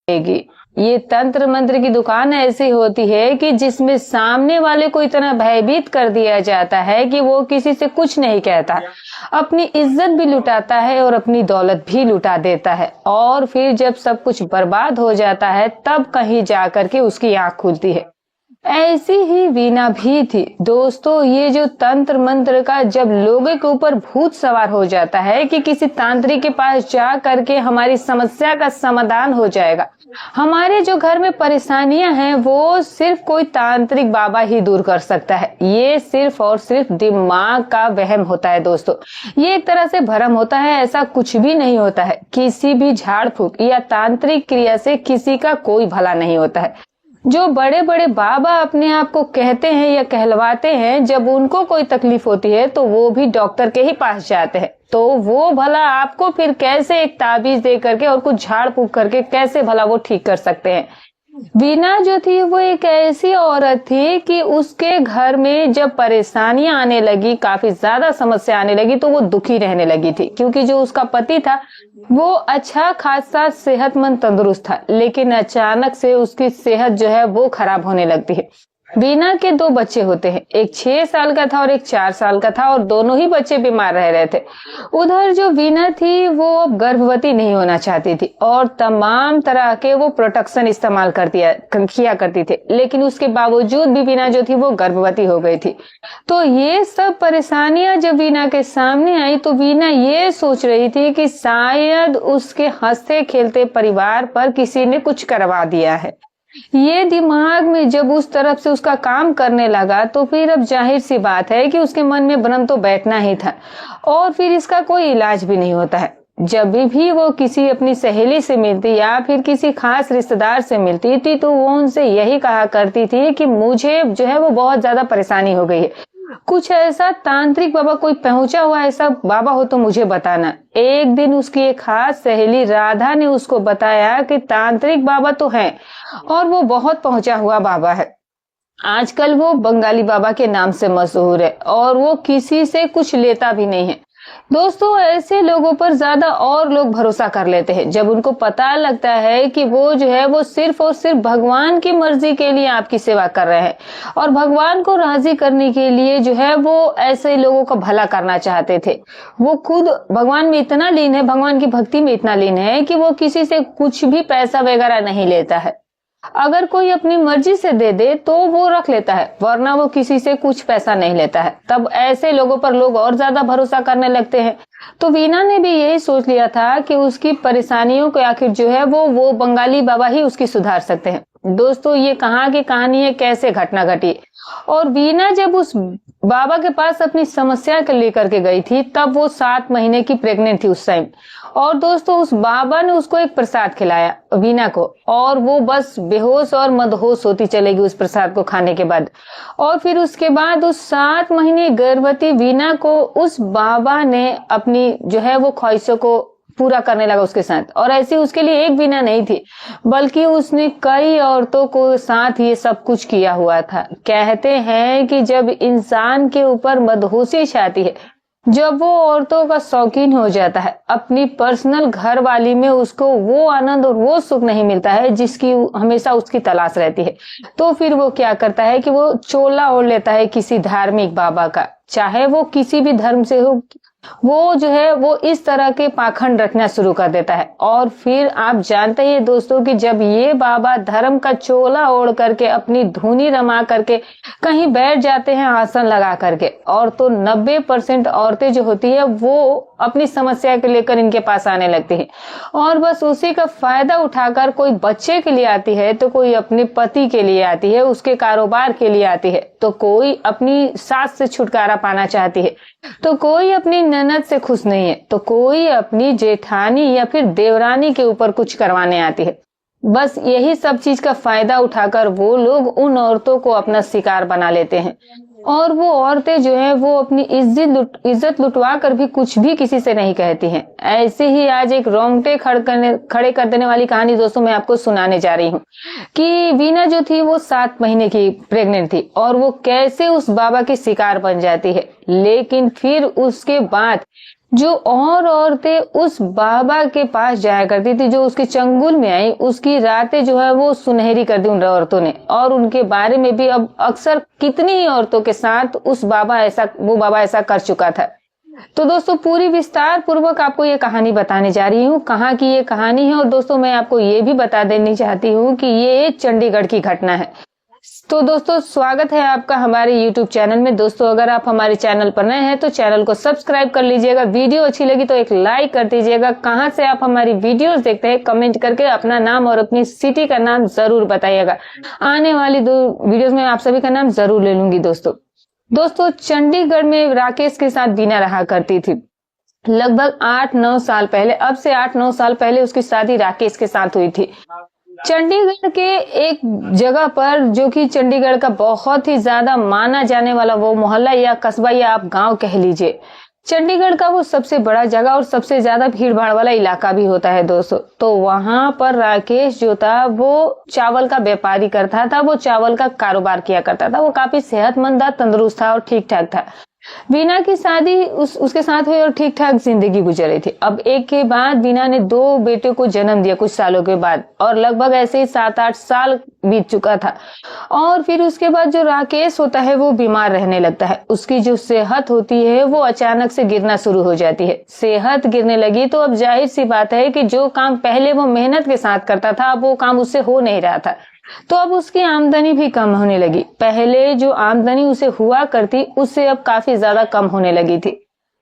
जाएगी। ये तंत्र मंत्र की दुकान ऐसी होती है कि जिसमें सामने वाले को इतना भयभीत कर दिया जाता है कि वो किसी से कुछ नहीं कहता, अपनी इज्जत भी लुटाता है और अपनी दौलत भी लुटा देता है, और फिर जब सब कुछ बर्बाद हो जाता है तब कहीं जाकर के उसकी आंख खुलती है। ऐसी ही वीणा भी थी दोस्तों। ये जो तंत्र मंत्र का जब लोगों के ऊपर भूत सवार हो जाता है कि किसी तांत्रिक के पास जा करके हमारी समस्या का समाधान हो जाएगा, हमारे जो घर में परेशानियां हैं वो सिर्फ कोई तांत्रिक बाबा ही दूर कर सकता है। ये सिर्फ और सिर्फ दिमाग का वहम होता है दोस्तों। ये एक तरह से भ्रम होता है, ऐसा कुछ भी नहीं होता है। किसी भी झाड़ फूक या तांत्रिक क्रिया से किसी का कोई भला नहीं होता है। जो बड़े बड़े बाबा अपने आप को कहते हैं या कहलवाते हैं, जब उनको कोई तकलीफ होती है तो वो भी डॉक्टर के ही पास जाते हैं। तो वो भला आपको फिर कैसे एक ताबीज दे करके और कुछ झाड़ फूक करके कैसे भला वो ठीक कर सकते हैं। वीणा जो थी वो एक ऐसी औरत थी कि उसके घर में जब परेशानियां आने लगी, काफी ज्यादा समस्या आने लगी, तो वो दुखी रहने लगी थी, क्योंकि जो उसका पति था वो अच्छा खासा सेहतमंद तंदुरुस्त था, लेकिन अचानक से उसकी सेहत जो है वो खराब होने लगती है। वीणा के 2 बच्चे होते हैं, एक 6 साल का था और एक 4 साल का था, और दोनों ही बच्चे बीमार रह रहे थे। उधर जो वीणा थी वो अब गर्भवती नहीं होना चाहती थी और तमाम तरह के वो प्रोटेक्शन इस्तेमाल किया करती थी, लेकिन उसके बावजूद भी वीणा जो थी वो गर्भवती हो गई थी। तो ये सब परेशानियां जब वीणा के सामने आई तो वीणा ये सोच रही थी कि शायद उसके हंसते खेलते परिवार पर किसी ने कुछ करवा दिया है। ये दिमाग में जब उस तरफ से उसका काम करने लगा तो फिर अब जाहिर सी बात है कि उसके मन में भ्रम तो बैठना ही था, और फिर इसका कोई इलाज भी नहीं होता है। जब भी वो किसी अपनी सहेली से मिलती या फिर किसी खास रिश्तेदार से मिलती थी तो वो उनसे यही कहा करती थी कि मुझे जो है वो बहुत ज्यादा परेशानी हो गई है, कुछ ऐसा तांत्रिक बाबा, कोई पहुंचा हुआ ऐसा बाबा हो तो मुझे बताना। एक दिन उसकी एक खास सहेली राधा ने उसको बताया कि तांत्रिक बाबा तो है और वो बहुत पहुंचा हुआ बाबा है। आजकल वो बंगाली बाबा के नाम से मशहूर है और वो किसी से कुछ लेता भी नहीं है। दोस्तों, ऐसे लोगों पर ज्यादा और लोग भरोसा कर लेते हैं जब उनको पता लगता है कि वो जो है वो सिर्फ और सिर्फ भगवान की मर्जी के लिए आपकी सेवा कर रहे हैं और भगवान को राजी करने के लिए जो है वो ऐसे लोगों का भला करना चाहते थे। वो खुद भगवान में इतना लीन है, भगवान की भक्ति में इतना लीन है कि वो किसी से कुछ भी पैसा वगैरह नहीं लेता है। अगर कोई अपनी मर्जी से दे दे तो वो रख लेता है, वरना वो किसी से कुछ पैसा नहीं लेता है। तब ऐसे लोगों पर लोग और ज्यादा भरोसा करने लगते हैं। तो वीणा ने भी यही सोच लिया था कि उसकी परेशानियों को आखिर जो है वो बंगाली बाबा ही उसकी सुधार सकते हैं। दोस्तों, ये कहाँ की कहानी है, कैसे घटना घटी। और वीणा जब उस बाबा के पास अपनी समस्या को लेकर के गई थी तब वो 7 महीने की प्रेग्नेंट थी उस टाइम। और दोस्तों, उस बाबा ने उसको एक प्रसाद खिलाया वीणा को, और वो बस बेहोश और मदहोश होती चलेगी उस प्रसाद को खाने के बाद। और फिर उसके बाद उस 7 महीने गर्भवती वीणा को उस बाबा ने अपनी जो है वो ख्वाहिशों को पूरा करने लगा उसके साथ। और ऐसी उसके लिए एक वीणा नहीं थी, बल्कि उसने कई औरतों को साथ ये सब कुछ किया हुआ था। कहते हैं कि जब इंसान के ऊपर मदहोशी छाती है, जब वो औरतों का शौकीन हो जाता है, अपनी पर्सनल घर वाली में उसको वो आनंद और वो सुख नहीं मिलता है जिसकी हमेशा उसकी तलाश रहती है, तो फिर वो क्या करता है कि वो चोला ओढ़ लेता है किसी धार्मिक बाबा का, चाहे वो किसी भी धर्म से हो। वो जो है वो इस तरह के पाखंड रखना शुरू कर देता है। और फिर आप जानते हैं दोस्तों कि जब ये बाबा धर्म का चोला ओढ़ करके अपनी धुनी रमा करके कहीं बैठ जाते हैं आसन लगा करके, और तो 90% औरतें जो होती है वो अपनी समस्या को लेकर इनके पास आने लगती है, और बस उसी का फायदा उठाकर कोई बच्चे के लिए आती है, तो कोई अपने पति के लिए आती है, उसके कारोबार के लिए आती है, तो कोई अपनी सास से छुटकारा पाना चाहती है, तो कोई अपनी ननद से खुश नहीं है, तो कोई अपनी जेठानी या फिर देवरानी के ऊपर कुछ करवाने आती है। बस यही सब चीज का फायदा उठाकर वो लोग उन औरतों को अपना शिकार बना लेते हैं, और वो औरतें जो है वो अपनी इज्जत लुटवा कर भी कुछ भी किसी से नहीं कहती हैं। ऐसे ही आज एक रोंगटे खड़े कर देने वाली कहानी दोस्तों मैं आपको सुनाने जा रही हूँ कि वीणा जो थी वो 7 महीने की प्रेग्नेंट थी और वो कैसे उस बाबा की शिकार बन जाती है। लेकिन फिर उसके बाद जो और औरतें उस बाबा के पास जाया करती थी, जो उसके चंगुल में आई, उसकी रातें जो है वो सुनहरी कर दी उन औरतों ने। और उनके बारे में भी अब अक्सर कितनी ही औरतों के साथ वो बाबा ऐसा कर चुका था। तो दोस्तों पूरी विस्तार पूर्वक आपको ये कहानी बताने जा रही हूँ, कहाँ की ये कहानी है। और दोस्तों मैं आपको ये भी बता देनी चाहती हूँ कि ये चंडीगढ़ की घटना है। तो दोस्तों स्वागत है आपका हमारे YouTube चैनल में। दोस्तों अगर आप हमारे चैनल पर नए हैं तो चैनल को सब्सक्राइब कर लीजिएगा। वीडियो अच्छी लगी तो एक लाइक कर दीजिएगा। कहां से आप हमारी वीडियोस देखते हैं कमेंट करके अपना नाम और अपनी सिटी का नाम जरूर बताइएगा। आने वाली 2 वीडियोस में आप सभी का नाम जरूर ले लूंगी। दोस्तों चंडीगढ़ में राकेश के साथ बीना रहा करती थी। लगभग 8-9 साल पहले, अब से 8-9 साल पहले उसकी शादी राकेश के साथ हुई थी। चंडीगढ़ के एक जगह पर, जो कि चंडीगढ़ का बहुत ही ज्यादा माना जाने वाला वो मोहल्ला या कस्बा या आप गांव कह लीजिए, चंडीगढ़ का वो सबसे बड़ा जगह और सबसे ज्यादा भीड़ भाड़ वाला इलाका भी होता है दोस्तों। तो वहां पर राकेश जो था वो चावल का व्यापारी करता था, वो चावल का कारोबार किया करता था। वो काफी सेहतमंद था, तंदुरुस्त था और ठीक ठाक था। वीना की शादी उसके साथ हुई और ठीक ठाक जिंदगी गुजर रही थी। अब एक के बाद वीना ने 2 बेटे को जन्म दिया कुछ सालों के बाद, और लगभग ऐसे ही 7-8 साल बीत चुका था। और फिर उसके बाद जो राकेश होता है वो बीमार रहने लगता है। उसकी जो सेहत होती है वो अचानक से गिरना शुरू हो जाती है। सेहत गिरने लगी तो अब जाहिर सी बात है कि जो काम पहले वो मेहनत के साथ करता था अब वो काम उससे हो नहीं रहा था। तो अब उसकी आमदनी भी कम होने लगी। पहले जो आमदनी उसे हुआ करती उससे अब काफी ज्यादा कम होने लगी थी।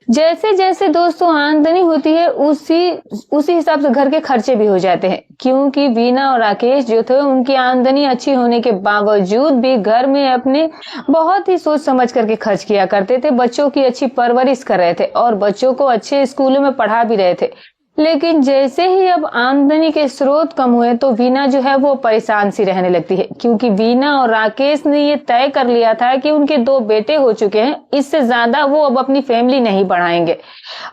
जैसे जैसे दोस्तों आमदनी होती है उसी हिसाब से घर के खर्चे भी हो जाते हैं, क्योंकि वीना और राकेश जो थे उनकी आमदनी अच्छी होने के बावजूद भी घर में अपने बहुत ही सोच समझ करके खर्च किया करते थे। बच्चों की अच्छी परवरिश कर रहे थे और बच्चों को अच्छे स्कूलों में पढ़ा भी रहे थे। लेकिन जैसे ही अब आमदनी के स्रोत कम हुए तो वीना जो है वो परेशान सी रहने लगती है, क्योंकि वीना और राकेश ने ये तय कर लिया था कि उनके 2 बेटे हो चुके हैं, इससे ज्यादा वो अब अपनी फैमिली नहीं बढ़ाएंगे।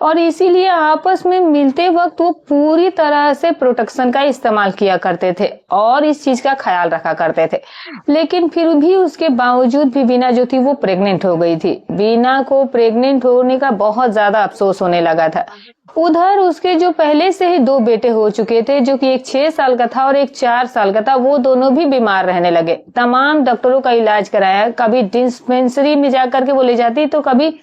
और इसीलिए आपस में मिलते वक्त वो पूरी तरह से प्रोटेक्शन का इस्तेमाल किया करते थे और इस चीज का ख्याल रखा करते थे। लेकिन फिर भी उसके बावजूद भी वीना जो थी वो प्रेग्नेंट हो गई थी। वीना को प्रेग्नेंट होने का बहुत ज्यादा अफसोस होने लगा था। उधर उसके जो पहले से ही 2 बेटे हो चुके थे, जो कि एक 6 साल का था और एक 4 साल का था, वो दोनों भी बीमार रहने लगे। तमाम डॉक्टरों का इलाज कराया, कभी डिस्पेंसरी में जाकर के वो ले जाती तो कभी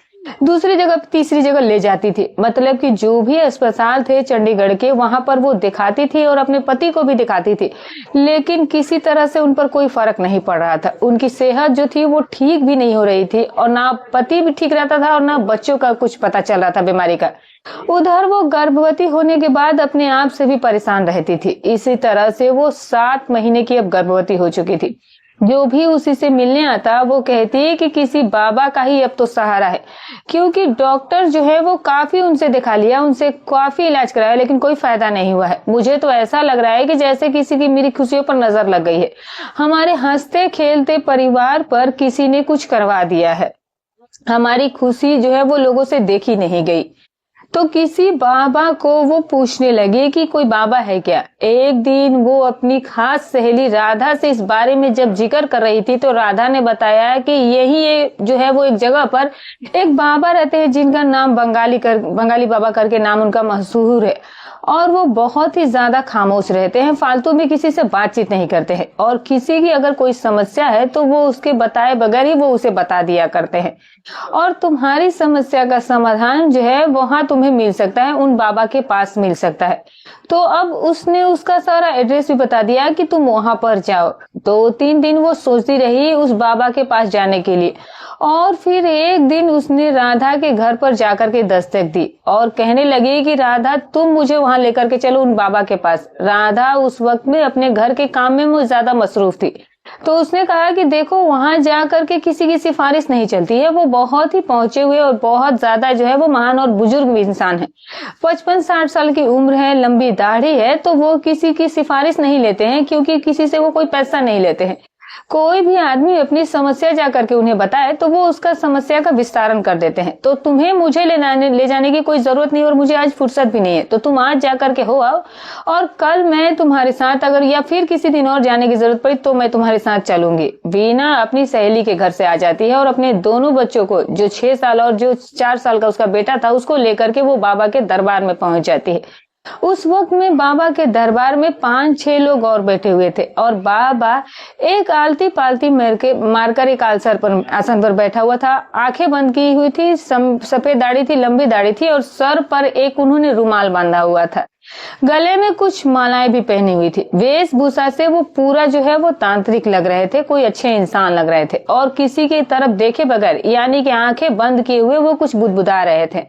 दूसरी जगह तीसरी जगह ले जाती थी। मतलब कि जो भी अस्पताल थे चंडीगढ़ के वहां पर वो दिखाती थी और अपने पति को भी दिखाती थी, लेकिन किसी तरह से उन पर कोई फर्क नहीं पड़ रहा था। उनकी सेहत जो थी वो ठीक भी नहीं हो रही थी और ना पति भी ठीक रहता था और ना बच्चों का कुछ पता चल रहा था बीमारी का। उधर वो गर्भवती होने के बाद अपने आप से भी परेशान रहती थी। इसी तरह से वो 7 महीने की अब गर्भवती हो चुकी थी। जो भी उसी से मिलने आता वो कहती कि किसी बाबा का ही अब तो सहारा है, क्योंकि डॉक्टर जो है वो काफी उनसे दिखा लिया, उनसे काफी इलाज कराया, लेकिन कोई फायदा नहीं हुआ है। मुझे तो ऐसा लग रहा है कि जैसे किसी की मेरी खुशियों पर नजर लग गई है। हमारे हंसते खेलते परिवार पर किसी ने कुछ करवा दिया है। हमारी खुशी जो है वो लोगों से देखी नहीं गई। तो किसी बाबा को वो पूछने लगे कि कोई बाबा है क्या। एक दिन वो अपनी खास सहेली राधा से इस बारे में जब जिक्र कर रही थी तो राधा ने बताया कि यही जो है वो एक जगह पर एक बाबा रहते हैं जिनका नाम बंगाली बाबा करके नाम उनका मशहूर है, और वो बहुत ही ज्यादा खामोश रहते हैं, फालतू में किसी से बातचीत नहीं करते हैं, और किसी की अगर कोई समस्या है तो वो उसके बताए बगैर ही वो उसे बता दिया करते हैं। और तुम्हारी समस्या का समाधान जो है वहां तुम्हें मिल सकता है, उन बाबा के पास मिल सकता है। तो अब उसने उसका सारा एड्रेस भी बता दिया कि तुम वहां पर जाओ। 2-3 दिन वो सोचती रही उस बाबा के पास जाने के लिए, और फिर एक दिन उसने राधा के घर पर जाकर के दस्तक दी और कहने लगी कि राधा तुम मुझे वहां लेकर के चलो उन बाबा के पास। राधा उस वक्त में अपने घर के काम में वो ज्यादा मसरूफ थी। तो उसने कहा कि देखो वहां जाकर के किसी की सिफारिश नहीं चलती है, वो बहुत ही पहुंचे हुए और बहुत ज्यादा जो है वो महान और बुजुर्ग इंसान है, 55-60 साल की उम्र है, लंबी दाढ़ी है, तो वो किसी की सिफारिश नहीं लेते हैं, क्योंकि किसी से वो कोई पैसा नहीं लेते हैं। कोई भी आदमी अपनी समस्या जाकर के उन्हें बताए तो वो उसका समस्या का विस्तारण कर देते हैं। तो तुम्हें मुझे ले जाने की कोई जरूरत नहीं और मुझे आज फुर्सत भी नहीं है, तो तुम आज जाकर के हो आओ और कल मैं तुम्हारे साथ, अगर या फिर किसी दिन और जाने की जरूरत पड़ी तो मैं तुम्हारे साथ चलूंगी। वीना अपनी सहेली के घर से आ जाती है और अपने दोनों बच्चों को, जो 6 साल और जो 4 साल का उसका बेटा था, उसको लेकर के वो बाबा के दरबार में पहुंच जाती है। उस वक्त में बाबा के दरबार में 5-6 लोग और बैठे हुए थे और बाबा एक आलती पालती मारकर एक आसन पर बैठा हुआ था। आंखें बंद की हुई थी, सफेद दाढ़ी थी, लंबी दाढ़ी थी और सर पर एक उन्होंने रुमाल बांधा हुआ था। गले में कुछ मालाएं भी पहनी हुई थी। वेशभूषा से वो पूरा जो है वो तांत्रिक लग रहे थे, कोई अच्छे इंसान लग रहे थे और किसी की तरफ देखे बगैर, यानी कि आंखें बंद किए हुए वो कुछ बुदबुदा रहे थे।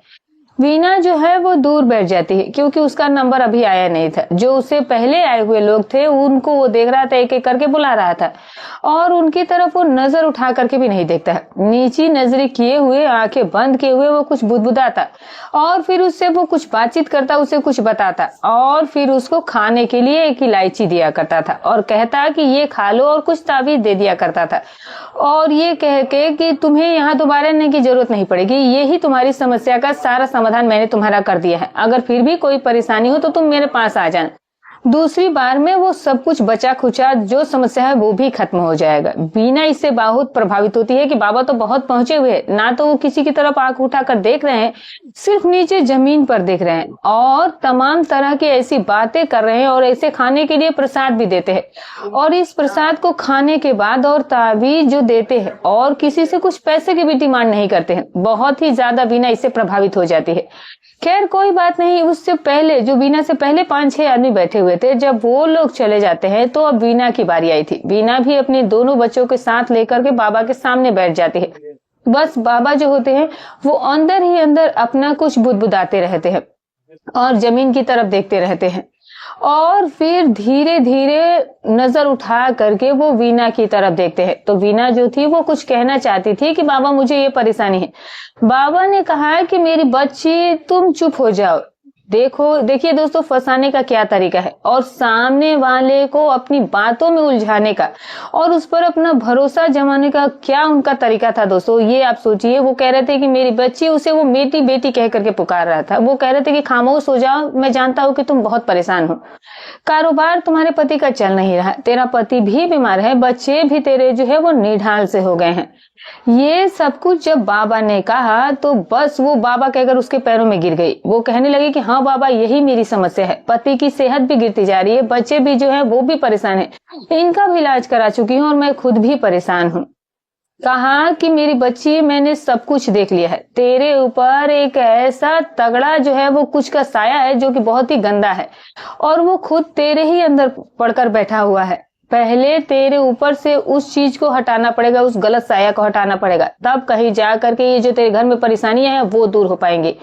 वीना जो है वो दूर बैठ जाती है क्योंकि उसका नंबर अभी आया नहीं था। जो उससे पहले आए हुए लोग थे उनको वो देख रहा था, एक एक करके बुला रहा था और उनकी तरफ वो नजर उठा करके भी नहीं देखता है। नीची नजरें किए हुए, आंखें बंद किए हुए वो कुछ बुदबुदाता और फिर उससे वो कुछ बातचीत करता, उसे कुछ बताता और फिर उसको खाने के लिए एक इलायची दिया करता था और कहता कि ये खा लो और कुछ ताबीज दे दिया करता था और ये कह के कि तुम्हें यहाँ दोबारा आने की जरूरत नहीं पड़ेगी, यही तुम्हारी समस्या का सारा समाधान मैंने तुम्हारा कर दिया है। अगर फिर भी कोई परेशानी हो तो तुम मेरे पास आ जाना। दूसरी बार में वो सब कुछ बचा खुचा जो समस्या है वो भी खत्म हो जाएगा। वीना इससे बहुत प्रभावित होती है कि बाबा तो बहुत पहुंचे हुए हैं, ना तो वो किसी की तरफ आंख उठाकर देख रहे हैं, सिर्फ नीचे जमीन पर देख रहे हैं और तमाम तरह की ऐसी बातें कर रहे हैं और ऐसे खाने के लिए प्रसाद भी देते हैं और इस प्रसाद को खाने के बाद और ताबीज जो देते हैं और किसी से कुछ पैसे की भी डिमांड नहीं करते हैं। बहुत ही ज्यादा वीना इससे प्रभावित हो जाती है। खैर कोई बात नहीं, उससे पहले जो वीना से पहले 5-6 आदमी बैठे हुए थे, जब वो लोग चले जाते हैं तो अब वीना की बारी आई थी। वीना भी अपने दोनों बच्चों के साथ लेकर के बाबा के सामने बैठ जाती है। बस बाबा जो होते हैं वो अंदर ही अंदर अपना कुछ बुदबुदाते रहते हैं और जमीन की तरफ देखते रहते हैं और फिर धीरे धीरे नजर उठा करके वो वीना की तरफ देखते हैं। तो वीना जो थी वो कुछ कहना चाहती थी कि बाबा मुझे ये परेशानी है। बाबा ने कहा कि मेरी बच्ची तुम चुप हो जाओ। देखिए दोस्तों, फंसाने का क्या तरीका है और सामने वाले को अपनी बातों में उलझाने का और उस पर अपना भरोसा जमाने का क्या उनका तरीका था दोस्तों, ये आप सोचिए। वो कह रहे थे कि मेरी बच्ची, उसे वो बेटी बेटी कह करके पुकार रहा था। वो कह रहे थे कि खामोश हो जाओ, मैं जानता हूं कि तुम बहुत परेशान हो, कारोबार तुम्हारे पति का चल नहीं रहा, तेरा पति भी बीमार है, बच्चे भी तेरे जो है वो निढाल से हो गए हैं। ये सब कुछ जब बाबा ने कहा तो बस वो बाबा कहकर उसके पैरों में गिर गई। वो कहने लगी कि हाँ बाबा, यही मेरी समस्या है, पति की सेहत भी गिरती जा रही है, बच्चे भी जो है वो भी परेशान है, इनका भी इलाज करा चुकी हूँ और मैं खुद भी परेशान हूँ। कहा कि मेरी बच्ची, मैंने सब कुछ देख लिया है, तेरे ऊपर एक ऐसा तगड़ा जो है वो कुछ का साया है जो कि बहुत ही गंदा है और वो खुद तेरे ही अंदर पड़कर बैठा हुआ है। पहले तेरे ऊपर से उस चीज को हटाना पड़ेगा, उस गलत साया को हटाना पड़ेगा, तब कहीं जा करके ये जो तेरे घर में परेशानियां हैं वो दूर हो पाएंगी।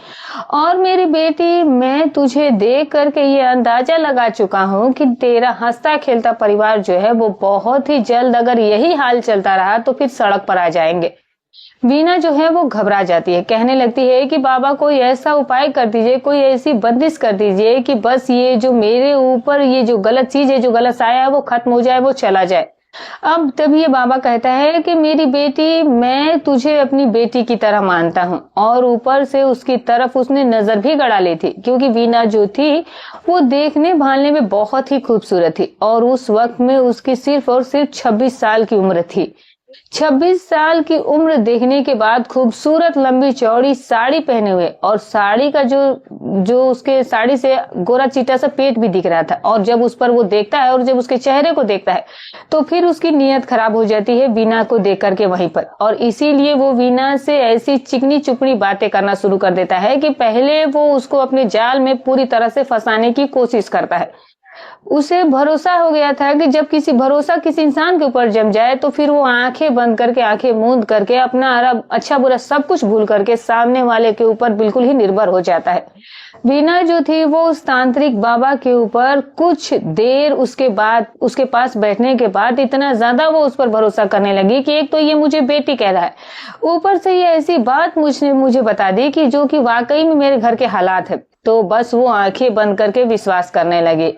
और मेरी बेटी, मैं तुझे देख करके ये अंदाजा लगा चुका हूँ कि तेरा हंसता खेलता परिवार जो है वो बहुत ही जल्द, अगर यही हाल चलता रहा तो फिर सड़क पर आ जाएंगे। वीना जो है वो घबरा जाती है, कहने लगती है कि बाबा कोई ऐसा उपाय कर दीजिए, कोई ऐसी बंदिश कर दीजिए कि बस ये जो मेरे ऊपर ये जो गलत चीज है, जो गलत साया है वो खत्म हो जाए, वो चला जाए। अब तब ये बाबा कहता है कि मेरी बेटी, मैं तुझे अपनी बेटी की तरह मानता हूँ। और ऊपर से उसकी तरफ उसने नजर भी गड़ा ली थी क्योंकि वीना जो थी वो देखने भालने में बहुत ही खूबसूरत थी और उस वक्त में उसकी सिर्फ और सिर्फ 26 साल की उम्र थी। 26 साल की उम्र देखने के बाद खूबसूरत लंबी चौड़ी साड़ी पहने हुए और साड़ी का जो उसके साड़ी से गोरा चीटा सा पेट भी दिख रहा था और जब उस पर वो देखता है और जब उसके चेहरे को देखता है तो फिर उसकी नीयत खराब हो जाती है वीना को देख करके वहीं पर। और इसीलिए वो वीना से ऐसी चिकनी चुपड़ी बातें करना शुरू कर देता है कि पहले वो उसको अपने जाल में पूरी तरह से फंसाने की कोशिश करता है। उसे भरोसा हो गया था कि जब भरोसा किसी इंसान के ऊपर जम जाए तो फिर वो आंखें बंद करके, आंखें मूंद करके, अपना अच्छा बुरा सब कुछ भूल करके सामने वाले के ऊपर बिल्कुल ही निर्भर हो जाता है। वीना जो थी वो उस तांत्रिक बाबा के ऊपर कुछ देर उसके पास बैठने के बाद इतना ज्यादा वो उस पर भरोसा करने लगी कि एक तो ये मुझे बेटी कह रहा है, ऊपर से ये ऐसी बात मुझे बता दी कि जो कि वाकई में मेरे घर के हालात है। तो बस वो आंखें बंद करके विश्वास करने लगे।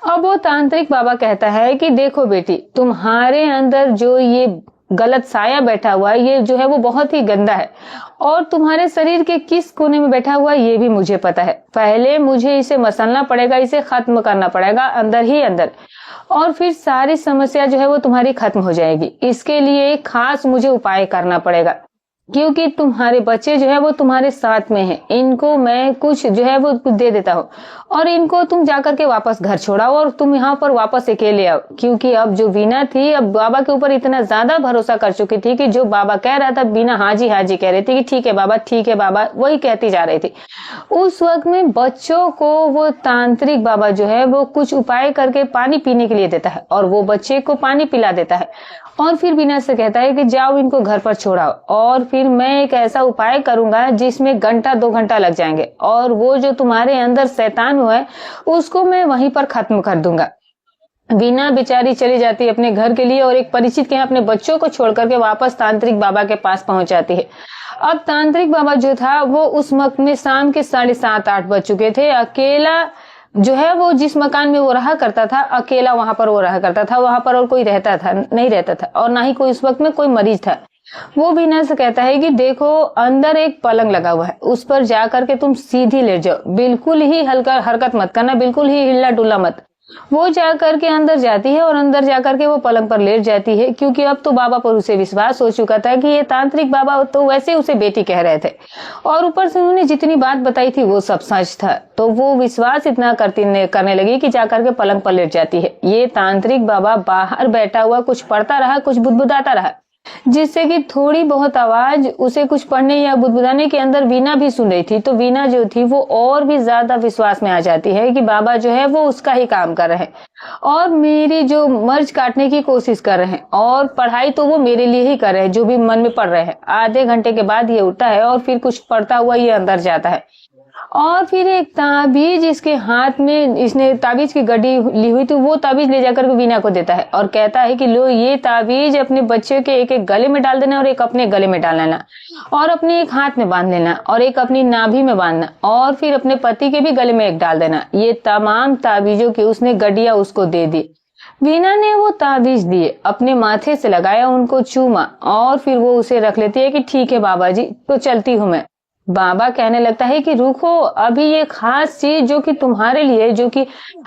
अब वो तांत्रिक बाबा कहता है कि देखो बेटी, तुम्हारे अंदर जो ये गलत साया बैठा हुआ है, ये जो है वो बहुत ही गंदा है, और तुम्हारे शरीर के किस कोने में बैठा हुआ है ये भी मुझे पता है। पहले मुझे इसे मसलना पड़ेगा, इसे खत्म करना पड़ेगा अंदर ही अंदर, और फिर सारी समस्या जो है वो तुम्हारी खत्म हो जाएगी। इसके लिए एक खास मुझे उपाय करना पड़ेगा, क्योंकि तुम्हारे बच्चे जो है वो तुम्हारे साथ में हैं। इनको मैं कुछ जो है वो कुछ दे देता हूँ, और इनको तुम जाकर के वापस घर छोड़ाओ और तुम यहाँ पर वापस अकेले आओ। क्योंकि अब जो वीना थी, अब बाबा के ऊपर इतना ज्यादा भरोसा कर चुकी थी कि जो बाबा कह रहा था, वीना हाजी हाजी कह रही थी कि ठीक है बाबा, ठीक है बाबा, वही कहती जा रही थी। उस वक्त में बच्चों को वो तांत्रिक बाबा जो है वो कुछ उपाय करके पानी पीने के लिए देता है, और वो बच्चे को पानी पिला देता है, और फिर वीना से कहता है कि जाओ इनको घर पर छोड़ाओ, और फिर मैं एक ऐसा उपाय करूंगा जिसमें घंटा 2 घंटा लग जाएंगे, और वो जो तुम्हारे अंदर शैतान हुआ है उसको मैं वहीं पर खत्म कर दूंगा। वीना बेचारी चली जाती है अपने घर के लिए, और एक परिचित के यहाँ अपने बच्चों को छोड़ करके वापस तांत्रिक बाबा के पास पहुंच जाती है। अब तांत्रिक बाबा जो था वो उस वक्त में शाम के 7:30-8 बज चुके थे। अकेला जो है वो जिस मकान में वो रहा करता था, अकेला वहां पर वो रहा करता था, वहां पर और कोई नहीं रहता था, और ना ही कोई उस वक्त में कोई मरीज था। वो वीना से कहता है कि देखो अंदर एक पलंग लगा हुआ है, उस पर जाकर के तुम सीधी लेट जाओ, बिल्कुल ही हल्का हरकत मत करना, बिल्कुल ही हिल्ला डुला मत। वो जाकर के अंदर जाती है, और अंदर जाकर के वो पलंग पर लेट जाती है, क्योंकि अब तो बाबा पर उसे विश्वास हो चुका था कि ये तांत्रिक बाबा तो वैसे उसे बेटी कह रहे थे, और ऊपर से उन्होंने जितनी बात बताई थी वो सब सच था। तो वो विश्वास इतना करने लगी कि जाकर के पलंग पर लेट जाती है। ये तांत्रिक बाबा बाहर बैठा हुआ कुछ पढ़ता रहा, कुछ बुदबुदाता रहा, जिससे कि थोड़ी बहुत आवाज उसे कुछ पढ़ने या बुदबुदाने के अंदर वीना भी सुन रही थी। तो वीना जो थी वो और भी ज्यादा विश्वास में आ जाती है कि बाबा जो है वो उसका ही काम कर रहे हैं, और मेरी जो मर्ज काटने की कोशिश कर रहे हैं, और पढ़ाई तो वो मेरे लिए ही कर रहे हैं, जो भी मन में पढ़ रहे हैं। आधे घंटे के बाद ये उठता है, और फिर कुछ पढ़ता हुआ ये अंदर जाता है, और फिर एक ताबीज इसके हाथ में, इसने ताबीज की गड्डी ली हुई थी, वो ताबीज ले जाकर के वीना को देता है, और कहता है कि लो ये ताबीज अपने बच्चे के एक एक गले में डाल देना, और एक अपने गले में डाल लेना, और अपने एक हाथ में बांध लेना, और एक अपनी नाभि में बांधना, और फिर अपने पति के भी गले में एक डाल देना। ये तमाम ताबीजों की उसने गड्डियां उसको दे दी। वीना ने वो ताबीज दिए, अपने माथे से लगाया, उनको चूमा, और फिर वो उसे रख लेती है कि ठीक है बाबा जी, तो चलती हूं मैं। बाबा कहने लगता है कि रुको, अभी ये खास चीज जो कि तुम्हारे लिए, जो कि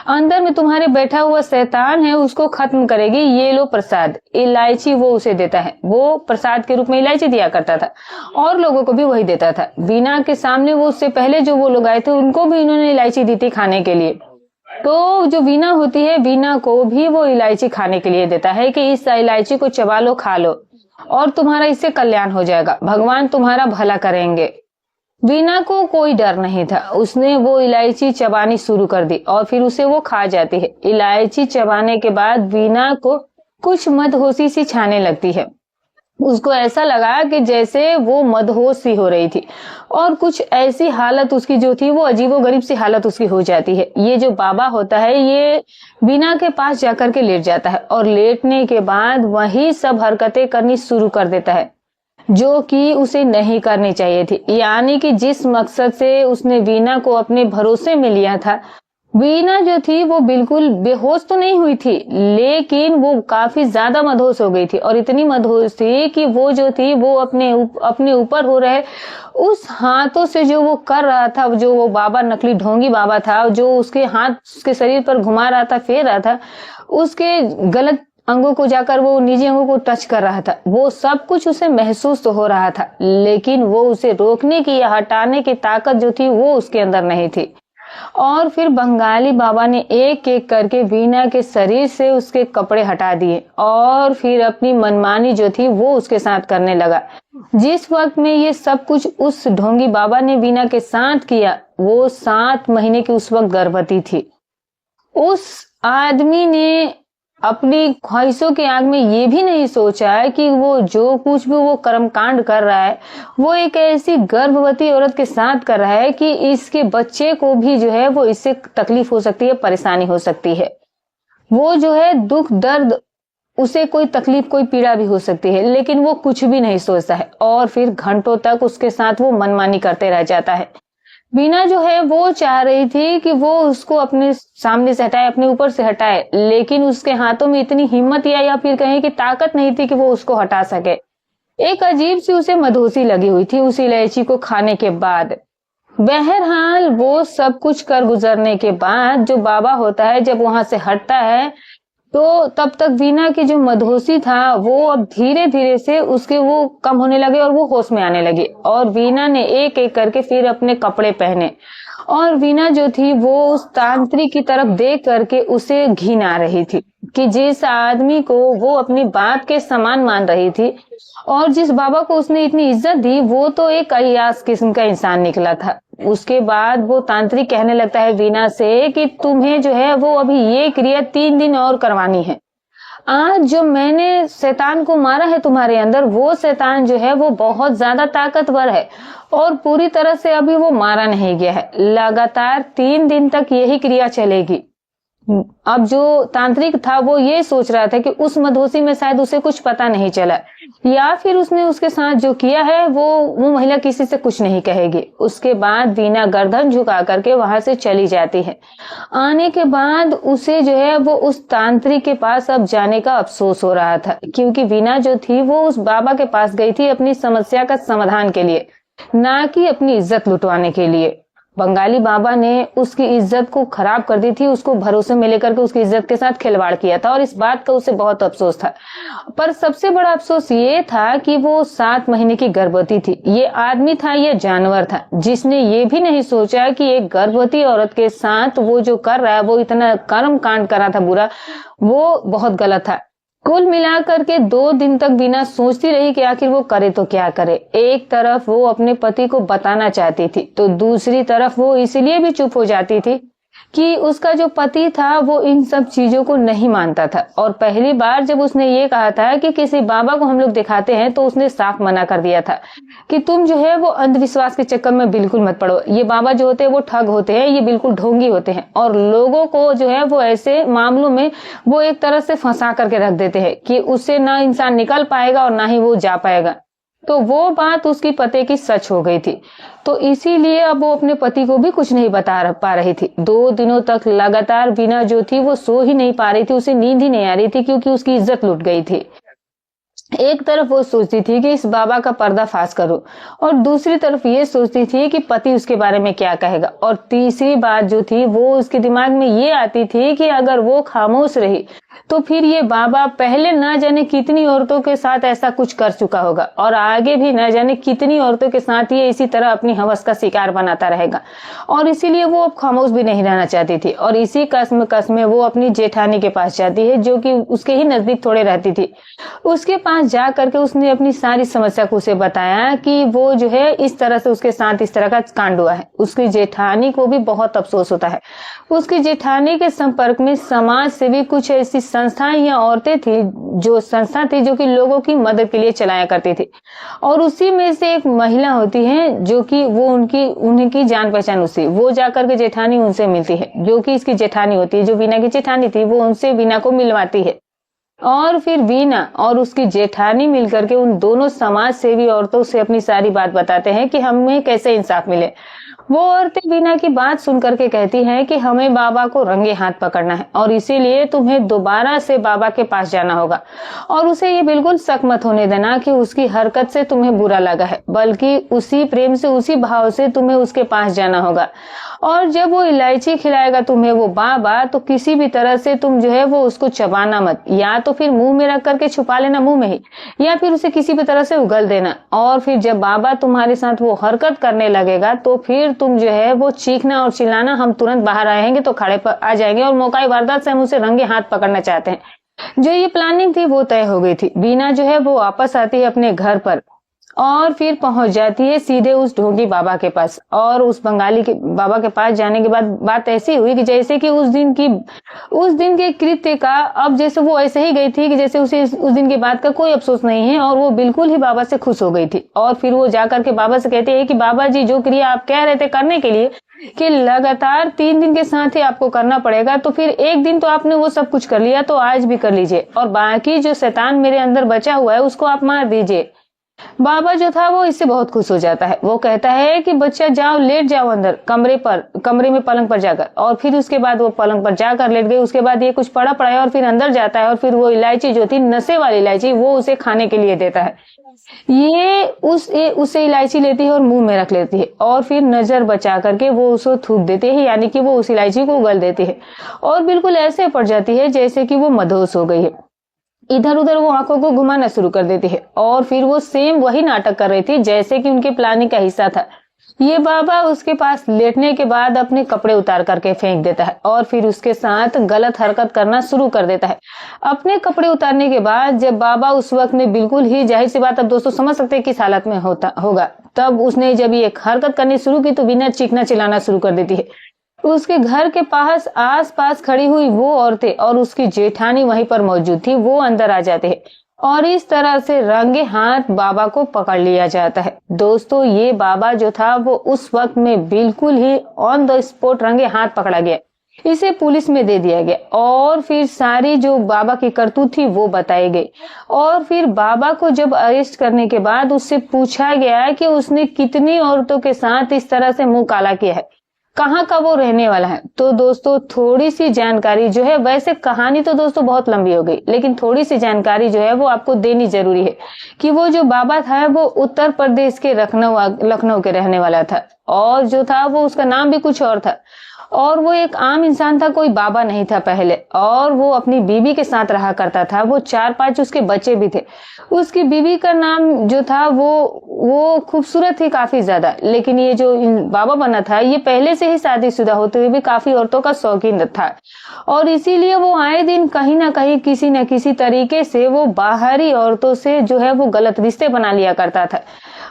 अंदर में तुम्हारे बैठा हुआ शैतान है उसको खत्म करेगी, ये लो प्रसाद। इलायची वो उसे देता है, वो प्रसाद के रूप में इलायची दिया करता था, और लोगों को भी वही देता था। वीना के सामने वो उससे पहले जो वो लोग आए थे उनको भी इन्होंने इलायची दी थी खाने के लिए। तो जो वीना होती है, वीना को भी वो इलायची खाने के लिए देता है कि इस इलायची को चबा लो, खा लो, और तुम्हारा इससे कल्याण हो जाएगा, भगवान तुम्हारा भला करेंगे। वीना को कोई डर नहीं था, उसने वो इलायची चबानी शुरू कर दी, और फिर उसे वो खा जाती है। इलायची चबाने के बाद वीना को कुछ मदहोशी सी छाने लगती है। उसको ऐसा लगा कि जैसे वो मदहोश सी हो रही थी, और कुछ ऐसी हालत उसकी जो थी वो अजीबोगरीब सी हालत उसकी हो जाती है। ये जो बाबा होता है ये वीना के पास जाकर के लेट जाता है, और लेटने के बाद वही सब हरकतें करनी शुरू कर देता है जो कि उसे नहीं करनी चाहिए थी। यानी कि जिस मकसद से उसने वीना को अपने भरोसे में लिया था, वीना जो थी वो बिल्कुल बेहोश तो नहीं हुई थी, लेकिन वो काफी ज्यादा मदहोश हो गई थी, और इतनी मदहोश थी कि वो जो थी वो अपने ऊपर हो रहे उस हाथों से जो वो कर रहा था, जो वो बाबा नकली ढोंगी बाबा था, जो उसके हाथ उसके शरीर पर घुमा रहा था, फेर रहा था, उसके गलत अंगों को जाकर वो निजी अंगों को टच कर रहा था, वो सब कुछ उसे महसूस तो हो रहा था, लेकिन वो उसे रोकने की या हटाने की ताकत जो थी वो उसके अंदर नहीं थी। और फिर बंगाली बाबा ने एक एक करके वीना के शरीर से उसके कपड़े हटा दिए, और फिर अपनी मनमानी जो थी वो उसके साथ करने लगा। जिस वक्त में ये सब कुछ उस ढोंगी बाबा ने वीना के साथ किया, वो 7 महीने की उस वक्त गर्भवती थी। उस आदमी ने अपनी ख्वाहिशों के आग में ये भी नहीं सोचा है कि वो जो कुछ भी वो कर्मकांड कर रहा है वो एक ऐसी गर्भवती औरत के साथ कर रहा है कि इसके बच्चे को भी जो है वो इससे तकलीफ हो सकती है, परेशानी हो सकती है। वो जो है दुख दर्द, उसे कोई तकलीफ कोई पीड़ा भी हो सकती है, लेकिन वो कुछ भी नहीं सोचता है, और फिर घंटों तक उसके साथ वो मनमानी करते रह जाता है। वीना जो है वो चाह रही थी कि वो उसको अपने सामने से हटाए, अपने ऊपर से हटाए, लेकिन उसके हाथों में इतनी हिम्मत या फिर कहें कि ताकत नहीं थी कि वो उसको हटा सके। एक अजीब सी उसे मदहोशी लगी हुई थी उस इलायची को खाने के बाद। बहरहाल वो सब कुछ कर गुजरने के बाद जो बाबा होता है जब वहां से हटता है, तो तब तक वीना की जो मदहोशी था वो अब धीरे धीरे से उसके वो कम होने लगे और वो होश में आने लगे। और वीना ने एक एक करके फिर अपने कपड़े पहने, और वीना जो थी वो उस तांत्रिक की तरफ देख करके उसे घिन आ रही थी कि जिस आदमी को वो अपनी बाप के समान मान रही थी और जिस बाबा को उसने इतनी इज्जत दी, वो तो एक अय्यास किस्म का इंसान निकला था। उसके बाद वो तांत्रिक कहने लगता है वीना से कि तुम्हें जो है वो अभी ये क्रिया 3 दिन और करवानी है। आज जो मैंने शैतान को मारा है तुम्हारे अंदर, वो शैतान जो है वो बहुत ज्यादा ताकतवर है और पूरी तरह से अभी वो मारा नहीं गया है। लगातार 3 दिन तक यही क्रिया चलेगी। अब जो तांत्रिक था वो ये सोच रहा था कि उस मदहोशी में शायद उसे कुछ पता नहीं चला, या फिर उसने उसके साथ जो किया है वो महिला किसी से कुछ नहीं कहेगी। उसके बाद वीना गर्दन झुका करके वहां से चली जाती है। आने के बाद उसे जो है वो उस तांत्रिक के पास अब जाने का अफसोस हो रहा था, क्योंकि वीना जो थी वो उस बाबा के पास गई थी अपनी समस्या का समाधान के लिए, ना कि अपनी इज्जत लुटवाने के लिए। बंगाली बाबा ने उसकी इज्जत को खराब कर दी थी, उसको भरोसे में लेकर के उसकी इज्जत के साथ खिलवाड़ किया था और इस बात का उसे बहुत अफसोस था। पर सबसे बड़ा अफसोस ये था कि वो 7 महीने की गर्भवती थी। ये आदमी था, ये जानवर था, जिसने ये भी नहीं सोचा कि एक गर्भवती औरत के साथ वो जो कर रहा है, वो इतना कर्म कांड करा था बुरा, वो बहुत गलत था। कुल मिलाकर के 2 दिन तक वीना सोचती रही कि आखिर वो करे तो क्या करे। एक तरफ वो अपने पति को बताना चाहती थी, तो दूसरी तरफ वो इसलिए भी चुप हो जाती थी कि उसका जो पति था वो इन सब चीजों को नहीं मानता था। और पहली बार जब उसने ये कहा था कि किसी बाबा को हम लोग दिखाते हैं, तो उसने साफ मना कर दिया था कि तुम जो है वो अंधविश्वास के चक्कर में बिल्कुल मत पड़ो। ये बाबा जो होते हैं वो ठग होते हैं, ये बिल्कुल ढोंगी होते हैं और लोगों को जो है वो ऐसे मामलों में वो एक तरह से फंसा करके रख देते हैं कि उससे ना इंसान निकल पाएगा और ना ही वो जा पाएगा। तो वो बात उसकी पति की सच हो गई थी, तो इसीलिए अब वो अपने पति को भी कुछ नहीं बता पा रही थी। 2 दिनों तक लगातार वीना जो थी वो सो ही नहीं पा रही थी, उसे नींद ही नहीं आ रही थी, क्योंकि उसकी इज्जत लुट गई थी। एक तरफ वो सोचती थी कि इस बाबा का पर्दाफाश करूं, और दूसरी तरफ ये सोचती थी कि पति उसके बारे में क्या कहेगा। और तीसरी बात जो थी वो उसके दिमाग में ये आती थी कि अगर वो खामोश रही तो फिर ये बाबा पहले ना जाने कितनी औरतों के साथ ऐसा कुछ कर चुका होगा और आगे भी ना जाने कितनी औरतों के साथ ये इसी तरह अपनी हवस का शिकार बनाता रहेगा। और इसीलिए वो अब खामोश भी नहीं रहना चाहती थी और इसी कस में वो अपनी जेठानी के पास जाती है, जो कि उसके ही नजदीक थोड़े रहती थी। उसके पास जा करके उसने अपनी सारी समस्या को उसे बताया कि वो जो है इस तरह से उसके साथ इस तरह का कांड हुआ है। उसकी जेठानी को भी बहुत अफसोस होता है। उसकी जेठानी के संपर्क में समाज से भी कुछ ऐसी संस्थाएं या औरतें थी, जो संस्था थी जो कि लोगों की मदद के लिए चलाया करती थी, और उसी में से एक महिला होती है जो कि वो उनकी जान पहचान उसी, वो जाकर के जेठानी उनसे मिलती है, जो कि इसकी जेठानी होती है, जो वीना की जेठानी थी, वो उनसे वीना को मिलवाती है। और फिर वीना और उसकी जेठानी मिलकर के उन दोनों समाज सेवी औरतों से अपनी सारी बात बताते हैं कि हमें कैसे इंसाफ मिले। वो औरतें वीना की बात सुन करके कहती हैं कि हमें बाबा को रंगे हाथ पकड़ना है और इसीलिए तुम्हें दोबारा से बाबा के पास जाना होगा, और उसे ये बिल्कुल शक मत होने देना कि उसकी हरकत से तुम्हें बुरा लगा है, बल्कि उसी प्रेम से उसी भाव से तुम्हें उसके पास जाना होगा। और जब वो इलायची खिलाएगा तुम्हें वो बाबा, तो किसी भी तरह से तुम जो है वो उसको चबाना मत, या तो फिर मुंह में रख करके छुपा लेना मुंह में ही, या फिर उसे किसी भी तरह से उगल देना। और फिर जब बाबा तुम्हारे साथ वो हरकत करने लगेगा तो फिर तुम जो है वो चीखना और चिल्लाना, हम तुरंत बाहर आएंगे तो खड़े पर आ जाएंगे और मौका वारदात से हम उसे रंगे हाथ पकड़ना चाहते हैं। जो ये प्लानिंग थी वो तय हो गई थी। वीना जो है वो वापस आती है अपने घर पर और फिर पहुंच जाती है सीधे उस ढोंगी बाबा के पास। और उस बंगाली के बाबा के पास जाने के बाद बात ऐसी हुई कि जैसे कि उस दिन के कृत्य का अब जैसे वो ऐसे ही गई थी कि जैसे उसे उस दिन के बाद का कोई अफसोस नहीं है, और वो बिल्कुल ही बाबा से खुश हो गई थी। और फिर वो जाकर के बाबा से कहती है कि बाबा जी, जो क्रिया आप कह रहे थे करने के लिए कि लगातार 3 दिन के साथ ही आपको करना पड़ेगा, तो फिर एक दिन तो आपने वो सब कुछ कर लिया, तो आज भी कर लीजिए, और बाकी जो शैतान मेरे अंदर बचा हुआ है उसको आप मार दीजिए। बाबा जो था वो इससे बहुत खुश हो जाता है। वो कहता है कि बच्चा जाओ, लेट जाओ अंदर कमरे में पलंग पर जाकर। और फिर उसके बाद वो पलंग पर जाकर लेट गई। उसके बाद ये कुछ पढ़ा पढ़ाया और फिर अंदर जाता है और फिर वो इलायची जो थी, नशे वाली इलायची, वो उसे खाने के लिए देता है। ये उसे इलायची लेती है और मुंह में रख लेती है और फिर नजर बचा करके वो उसको थूक देती है, यानी कि वो उस इलायची को उगल देती है और बिल्कुल ऐसे पड़ जाती है जैसे कि वो मदहोश हो गई है। इधर उधर वो आंखों को घुमाना शुरू कर देती है और फिर वो सेम वही नाटक कर रही थी जैसे कि उनके प्लानिंग का हिस्सा था। ये बाबा उसके पास लेटने के बाद अपने कपड़े उतार करके फेंक देता है और फिर उसके साथ गलत हरकत करना शुरू कर देता है। अपने कपड़े उतारने के बाद जब बाबा उस वक्त में बिल्कुल ही, जाहिर सी बात, अब दोस्तों समझ सकते हैं किस हालत में होगा, तब उसने जब ये हरकत करनी शुरू की तो बिना चीखना चिल्लाना शुरू कर देती है। उसके घर के पास आस पास खड़ी हुई वो औरतें और उसकी जेठानी वहीं पर मौजूद थी, वो अंदर आ जाते हैं और इस तरह से रंगे हाथ बाबा को पकड़ लिया जाता है। दोस्तों, ये बाबा जो था वो उस वक्त में बिल्कुल ही ऑन द स्पॉट रंगे हाथ पकड़ा गया। इसे पुलिस में दे दिया गया और फिर सारी जो बाबा की करतूत थी वो बताई गई। और फिर बाबा को जब अरेस्ट करने के बाद उससे पूछा गया कि उसने कितनी औरतों के साथ इस तरह से मुंह काला किया है, कहाँ का वो रहने वाला है। तो दोस्तों, थोड़ी सी जानकारी जो है, वैसे कहानी तो दोस्तों बहुत लंबी हो गई, लेकिन थोड़ी सी जानकारी जो है वो आपको देनी जरूरी है कि वो जो बाबा था वो उत्तर प्रदेश के लखनऊ के रहने वाला था और जो था वो, उसका नाम भी कुछ और था और वो एक आम इंसान था, कोई बाबा नहीं था पहले। और वो अपनी बीवी के साथ रहा करता था। वो 4-5 उसके बच्चे भी थे। उसकी बीवी का नाम जो था वो खूबसूरत थी काफी ज्यादा, लेकिन ये जो बाबा बना था ये पहले से ही शादीशुदा होते हुए भी काफी औरतों का शौकीन था और इसीलिए वो आए दिन कहीं ना कहीं किसी न किसी तरीके से वो बाहरी औरतों से जो है वो गलत रिश्ते बना लिया करता था।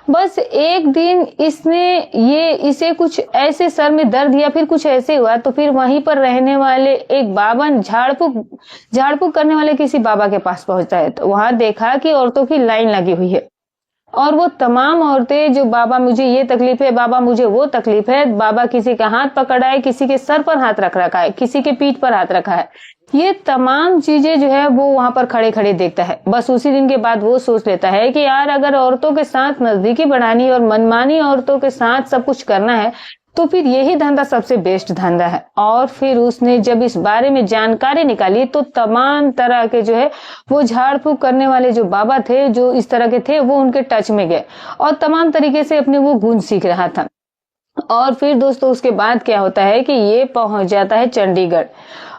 बस एक दिन इसे कुछ ऐसे सर में दर्द या फिर कुछ ऐसे हुआ तो फिर वहीं पर रहने वाले एक बाबा झाड़ फूक करने वाले किसी बाबा के पास पहुंचता है। तो वहां देखा कि औरतों की लाइन लगी हुई है और वो तमाम औरतें जो, बाबा मुझे ये तकलीफ है, बाबा मुझे वो तकलीफ है, बाबा किसी का हाथ पकड़ा है, किसी के सर पर हाथ रख रखा है, किसी के पीठ पर हाथ रखा है, ये तमाम चीजें जो है वो वहां पर खड़े खड़े देखता है। बस उसी दिन के बाद वो सोच लेता है कि यार, अगर औरतों के साथ नजदीकी बढ़ानी और मनमानी औरतों के साथ सब कुछ करना है तो फिर यही धंधा सबसे बेस्ट धंधा है। और फिर उसने जब इस बारे में जानकारी निकाली तो तमाम तरह के जो है वो झाड़ फूक करने वाले जो बाबा थे, जो इस तरह के थे, वो उनके टच में गए और तमाम तरीके से अपने वो गुण सीख रहा था। और फिर दोस्तों, उसके बाद क्या होता है कि ये पहुंच जाता है चंडीगढ़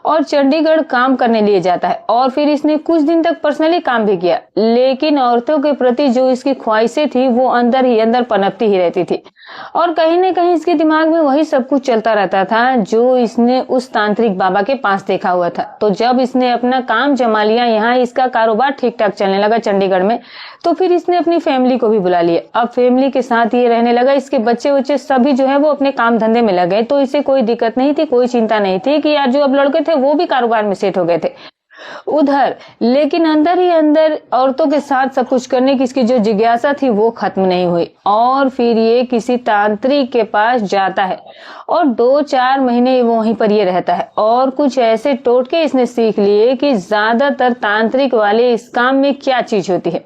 और चंडीगढ़ काम करने लिए जाता है और फिर इसने कुछ दिन तक पर्सनली काम भी किया, लेकिन औरतों के प्रति जो इसकी ख्वाहिशें थी वो अंदर ही अंदर पनपती ही रहती थी और कहीं न कहीं इसके दिमाग में वही सब कुछ चलता रहता था जो इसने उस तांत्रिक बाबा के पास देखा हुआ था। तो जब इसने अपना काम जमा लिया, यहाँ इसका कारोबार ठीक ठाक चलने लगा चंडीगढ़ में, तो फिर इसने अपनी फैमिली को भी बुला लिया। अब फैमिली के साथ ये रहने लगा। इसके बच्चे सभी जो है वो अपने काम धंधे में लगे, तो इसे कोई दिक्कत नहीं थी, कोई चिंता नहीं थी कि यार जो अब लड़के थे वो भी कारोबार में सेट हो गए थे उधर। लेकिन अंदर ही अंदर औरतों के साथ सब कुछ करने की इसकी जो जिज्ञासा थी वो खत्म नहीं हुई और फिर ये किसी तांत्रिक के पास जाता है और 2-4 महीने वहीं पर ये रहता है और कुछ ऐसे टोटके इसने सीख लिए कि ज्यादातर तांत्रिक वाले इस काम में क्या चीज होती है।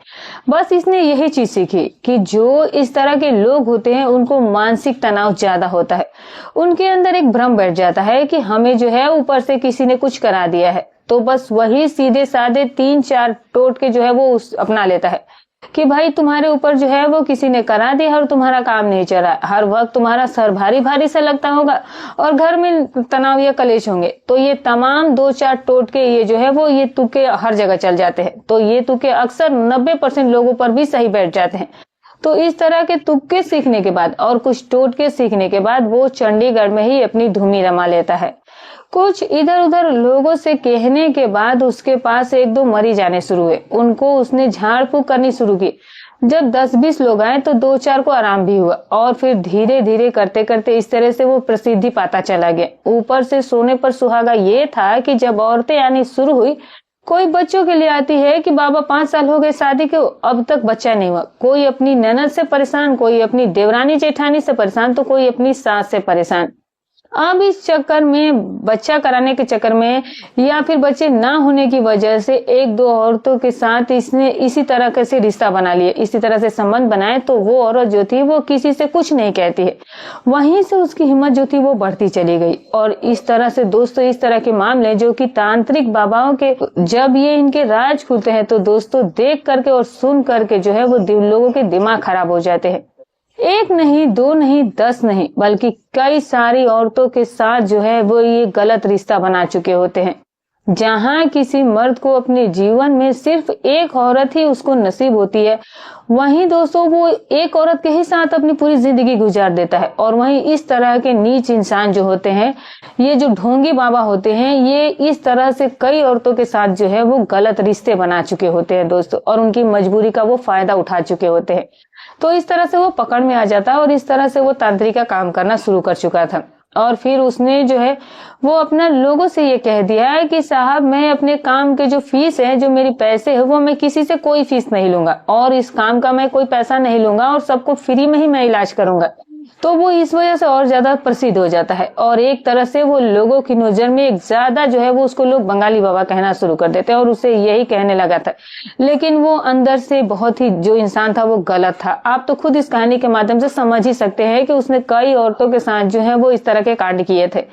बस इसने यही चीज सीखी कि जो इस तरह के लोग होते हैं उनको मानसिक तनाव ज्यादा होता है। उनके अंदर एक भ्रम बैठ जाता है कि हमें जो है ऊपर से किसी ने कुछ करा दिया है, तो बस वही सीधे साधे 3-4 टोटके जो है वो अपना लेता है कि भाई तुम्हारे ऊपर जो है वो किसी ने करा दिया और तुम्हारा काम नहीं चला, हर वक्त तुम्हारा सर भारी भारी सा लगता होगा और घर में तनाव या कलेश होंगे। तो ये तमाम 2-4 टोटके ये जो है वो ये तुक्के हर जगह चल जाते हैं। तो ये तुक्के अक्सर 90% लोगों पर भी सही बैठ जाते हैं। तो इस तरह के तुक्के सीखने के बाद और कुछ टोटके सीखने के बाद वो चंडीगढ़ में ही अपनी धूमी रमा लेता है। कुछ इधर उधर लोगों से कहने के बाद उसके पास 1-2 मरीज आने शुरू हुए। उनको उसने झाड़ फूक करनी शुरू की। जब 10-20 लोग आए तो 2-4 को आराम भी हुआ और फिर धीरे धीरे करते करते इस तरह से वो प्रसिद्धि पाता चला गया। ऊपर से सोने पर सुहागा ये था कि जब औरतें आनी शुरू हुई, कोई बच्चों के लिए आती है कि बाबा 5 साल हो गए शादी को, अब तक बच्चा नहीं हुआ। कोई अपनी ननद से परेशान, कोई अपनी देवरानी जेठानी से परेशान, तो कोई अपनी सास से परेशान। अब इस चक्कर में, बच्चा कराने के चक्कर में या फिर बच्चे ना होने की वजह से एक दो औरतों के साथ इसने इसी तरह के से रिश्ता बना लिए, इसी तरह से संबंध बनाए, तो वो औरत जो थी वो किसी से कुछ नहीं कहती है। वहीं से उसकी हिम्मत जो थी वो बढ़ती चली गई। और इस तरह से दोस्तों, इस तरह के मामले जो कि तांत्रिक बाबाओं के जब ये इनके राज खुलते हैं तो दोस्तों देख करके और सुन करके जो है वो लोगों के दिमाग खराब हो जाते हैं। एक नहीं, दो नहीं, 10 नहीं, बल्कि कई सारी औरतों के साथ जो है वो ये गलत रिश्ता बना चुके होते हैं। जहां किसी मर्द को अपने जीवन में सिर्फ एक औरत ही उसको नसीब होती है, वहीं दोस्तों वो एक औरत के ही साथ अपनी पूरी जिंदगी गुजार देता है। और वहीं इस तरह के नीच इंसान जो होते हैं, ये जो ढोंगी बाबा होते हैं, ये इस तरह से कई औरतों के साथ जो है वो गलत रिश्ते बना चुके होते हैं दोस्तों, और उनकी मजबूरी का वो फायदा उठा चुके होते हैं। तो इस तरह से वो पकड़ में आ जाता है और इस तरह से वो तांत्रिक का काम करना शुरू कर चुका था। और फिर उसने जो है वो अपना लोगों से ये कह दिया है कि साहब, मैं अपने काम के जो फीस है, जो मेरी पैसे है, वो मैं किसी से कोई फीस नहीं लूंगा और इस काम का मैं कोई पैसा नहीं लूंगा और सबको फ्री में ही मैं इलाज करूंगा। तो वो इस वजह से और ज्यादा प्रसिद्ध हो जाता है और एक तरह से वो लोगों की नजर में एक ज्यादा जो है वो उसको लोग बंगाली बाबा कहना शुरू कर देते हैं और उसे यही कहने लगा था। लेकिन वो अंदर से बहुत ही जो इंसान था वो गलत था। आप तो खुद इस कहानी के माध्यम से समझ ही सकते हैं कि उसने कई औरतों के साथ जो है वो इस तरह के कांड किए थे।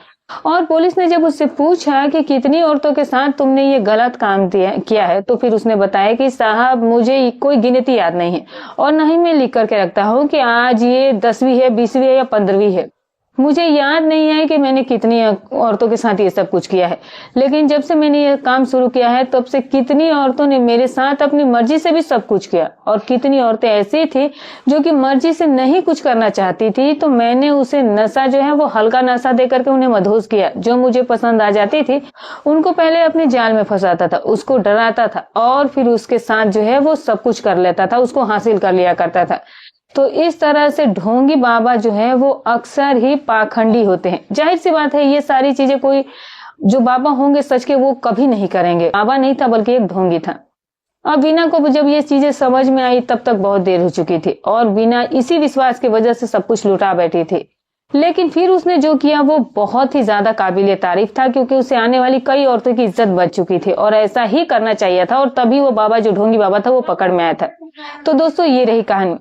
और पुलिस ने जब उससे पूछा कि कितनी औरतों के साथ तुमने ये गलत काम किया है, तो फिर उसने बताया कि साहब, मुझे कोई गिनती याद नहीं है और न ही मैं लिख करके रखता हूँ कि आज ये 10वीं है, 20वीं है या 15वीं है। मुझे याद नहीं है कि मैंने कितनी औरतों के साथ ये सब कुछ किया है, लेकिन जब से मैंने ये काम शुरू किया है तब से कितनी औरतों ने मेरे साथ अपनी मर्जी से भी सब कुछ किया और कितनी औरतें ऐसी थी जो कि मर्जी से नहीं कुछ करना चाहती थी, तो मैंने उसे नशा जो है वो हल्का नशा दे करके उन्हें मदहोश किया। जो मुझे पसंद आ जाती थी उनको पहले अपने जाल में फंसाता था, उसको डराता था और फिर उसके साथ जो है वो सब कुछ कर लेता था, उसको हासिल कर लिया करता था। तो इस तरह से ढोंगी बाबा जो है वो अक्सर ही पाखंडी होते हैं। जाहिर सी बात है, ये सारी चीजें कोई जो बाबा होंगे सच के वो कभी नहीं करेंगे। बाबा नहीं था बल्कि एक ढोंगी था। अब बीना को जब ये चीजें समझ में आई तब तक बहुत देर हो चुकी थी और बीना इसी विश्वास की वजह से सब कुछ लुटा बैठी थी। लेकिन फिर उसने जो किया वो बहुत ही ज्यादा काबिले तारीफ था, क्योंकि उसे आने वाली कई औरतों की इज्जत बच चुकी थी और ऐसा ही करना चाहिए था और तभी वो बाबा जो ढोंगी बाबा था वो पकड़ में आया था। तो दोस्तों, ये रही कहानी।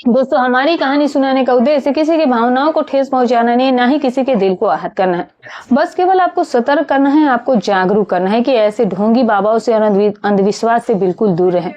दोस्तों, हमारी कहानी सुनाने का उद्देश्य किसी की भावनाओं को ठेस पहुंचाना नहीं, ना ही किसी के दिल को आहत करना है। बस केवल आपको सतर्क करना है, आपको जागरूक करना है कि ऐसे ढोंगी बाबाओं से और अंधविश्वास से बिल्कुल दूर रहें।